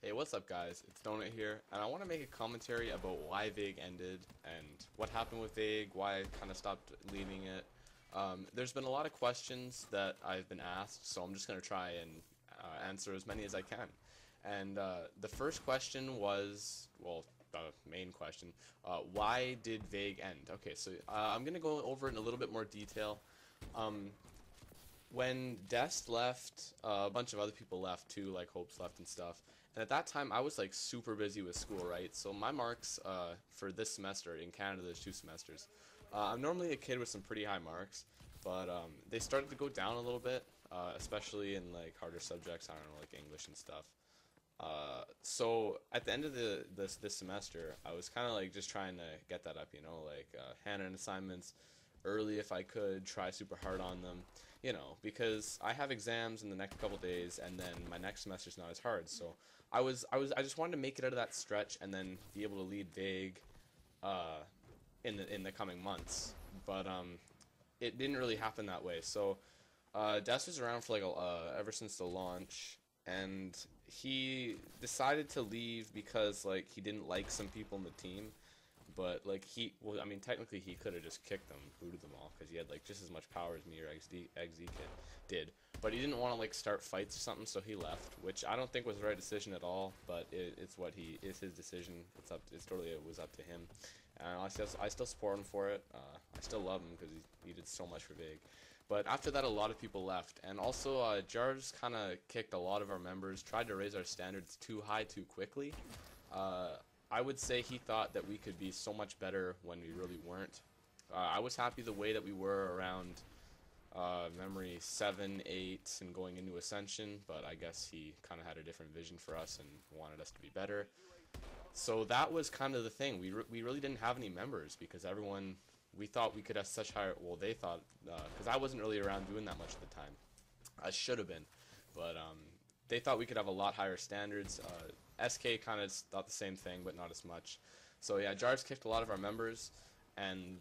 Hey, what's up guys? It's Donut here, and I want to make a commentary about why VIG ended, and what happened with VIG, why I kind of stopped leading it. There's been a lot of questions that I've been asked, so I'm just going to try and answer as many as I can. And the first question was, well, the main question, why did VIG end? Okay, so I'm going to go over it in a little bit more detail. Um, when Dest left, a bunch of other people left too, like Hopes left and stuff. And at that time, I was like super busy with school, right? So my marks for this semester in Canada, there's 2 semesters. I'm normally a kid with some pretty high marks, but they started to go down a little bit, especially in like harder subjects. I don't know, like English and stuff. So at the end of this semester, I was kind of like just trying to get that up, like hand in assignments early if I could, try super hard on them, because I have exams in the next couple days, and then my next semester's not as hard. So I just wanted to make it out of that stretch and then be able to lead vague, uh, in the coming months. But it didn't really happen that way. So Des was around for like ever since the launch, and he decided to leave because like he didn't like some people in the team. But like well, I mean, technically he could have just kicked them, booted them all, because he had like just as much power as me or XZ kid did. But he didn't want to like start fights or something, so he left, which I don't think was the right decision at all. But it's his decision. It's totally, it was up to him. And I still support him for it. I still love him because he did so much for Vig. But after that, a lot of people left, and also Jarves kind of kicked a lot of our members, tried to raise our standards too high too quickly. Uh, I would say he thought that we could be so much better when we really weren't. I was happy the way that we were around memory 7, 8, and going into Ascension, but I guess he kind of had a different vision for us and wanted us to be better. So that was kind of the thing. We really didn't have any members because we thought we could have such higher, well, they thought, because I wasn't really around doing that much at the time. I should have been, but they thought we could have a lot higher standards. SK kind of thought the same thing, but not as much. So yeah, Jars kicked a lot of our members, and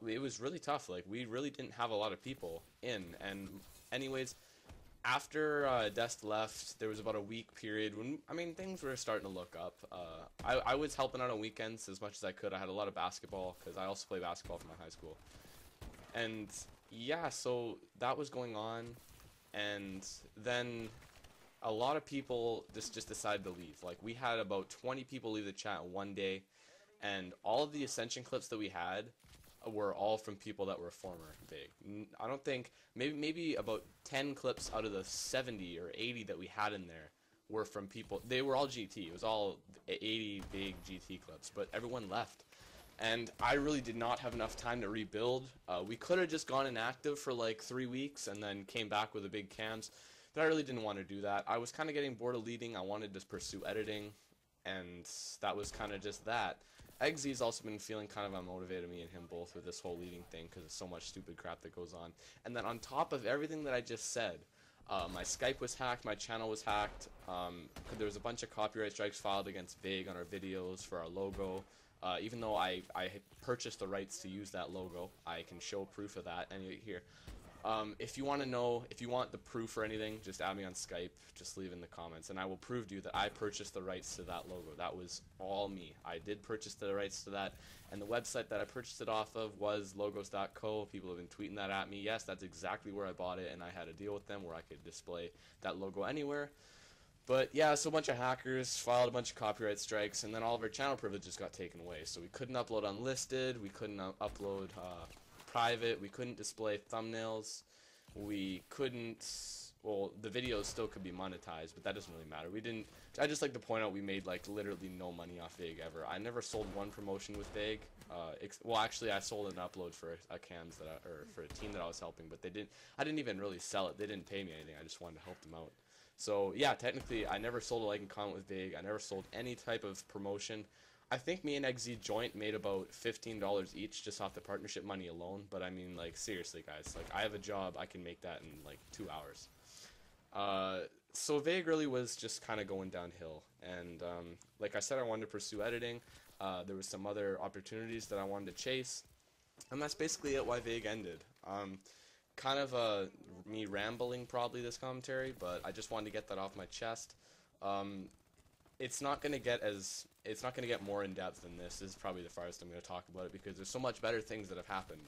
it was really tough. Like, we really didn't have a lot of people in. And anyways, after Dest left, there was about a week period when, I mean, things were starting to look up. I was helping out on weekends as much as I could. I had a lot of basketball because I also play basketball for my high school. And yeah, so that was going on, and then a lot of people just decided to leave. Like, we had about 20 people leave the chat one day, and all of the Ascension clips that we had were all from people that were former Vig. I don't think, maybe about 10 clips out of the 70 or 80 that we had in there were from people. They were all GT. It was all 80 big GT clips, but everyone left. And I really did not have enough time to rebuild. We could have just gone inactive for like 3 weeks and then came back with a big cams. But I really didn't want to do that. I was kind of getting bored of leading. I wanted to pursue editing, and that was kind of just that. XZ's also been feeling kind of unmotivated, me and him both, with this whole leading thing because there's so much stupid crap that goes on. And then on top of everything that I just said, my Skype was hacked, my channel was hacked, there was a bunch of copyright strikes filed against Vig on our videos for our logo. Even though I purchased the rights to use that logo, I can show proof of that. And here, if you want to know, if you want the proof or anything, just add me on Skype, just leave in the comments, and I will prove to you that I purchased the rights to that logo. That was all me. I did purchase the rights to that, and the website that I purchased it off of was logos.co. People have been tweeting that at me. Yes, that's exactly where I bought it, and I had a deal with them where I could display that logo anywhere. But yeah, so a bunch of hackers filed a bunch of copyright strikes, and then all of our channel privileges got taken away. So we couldn't upload unlisted, we couldn't upload private, we couldn't display thumbnails, we couldn't, well, the videos still could be monetized, but that doesn't really matter. I just like to point out we made like literally no money off Vig ever. I never sold one promotion with Vig. Well, actually, I sold an upload for a cams or for a team that I was helping, but I didn't even really sell it. They didn't pay me anything. I just wanted to help them out. So yeah, technically, I never sold a like and comment with Vig. I never sold any type of promotion. I think me and XZ joint made about $15 each just off the partnership money alone. But I mean, like, seriously, guys, like, I have a job. I can make that in like 2 hours. So Vig really was just kind of going downhill. And like I said, I wanted to pursue editing. There was some other opportunities that I wanted to chase. And that's basically it why Vig ended. Kind of me rambling probably this commentary, but I just wanted to get that off my chest. it's not gonna get more in depth than this. This is probably the farthest I'm gonna talk about it because there's so much better things that have happened.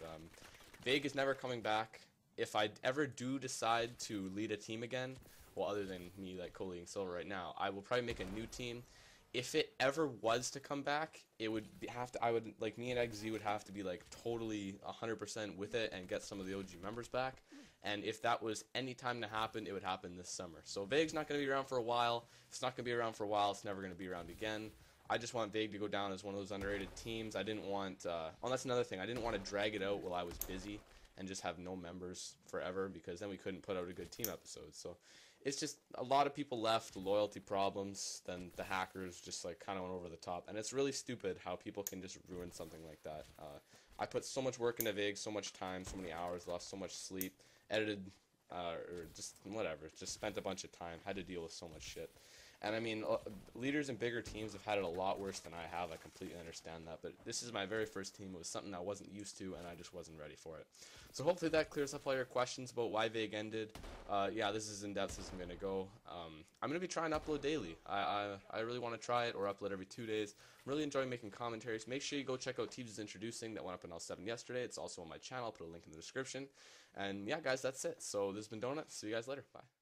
Vague is never coming back. If I ever do decide to lead a team again, well, other than me like co-leading Silver right now, I will probably make a new team. If it ever was to come back, it would I would, like, me and XZ would have to be like totally 100% with it and get some of the OG members back. And if that was any time to happen, it would happen this summer. So Vague's not going to be around for a while. If it's not going to be around for a while, it's never going to be around again. I just want Vague to go down as one of those underrated teams. I didn't want, oh, that's another thing. I didn't want to drag it out while I was busy and just have no members forever, because then we couldn't put out a good team episode. So it's just a lot of people left, loyalty problems, then the hackers just like kind of went over the top. And it's really stupid how people can just ruin something like that. I put so much work into Vague, so much time, so many hours, lost so much sleep, edited, or just whatever, just spent a bunch of time, had to deal with so much shit. And I mean, leaders in bigger teams have had it a lot worse than I have. I completely understand that. But this is my very first team. It was something I wasn't used to, and I just wasn't ready for it. So hopefully that clears up all your questions about why Vague ended. Yeah, this is as in-depth as I'm going to go. I'm going to be trying to upload daily. I really want to try it, or upload every 2 days. I'm really enjoying making commentaries. Make sure you go check out Teebs' Introducing. That went up on L7 yesterday. It's also on my channel. I'll put a link in the description. And yeah, guys, that's it. So this has been Donut. See you guys later. Bye.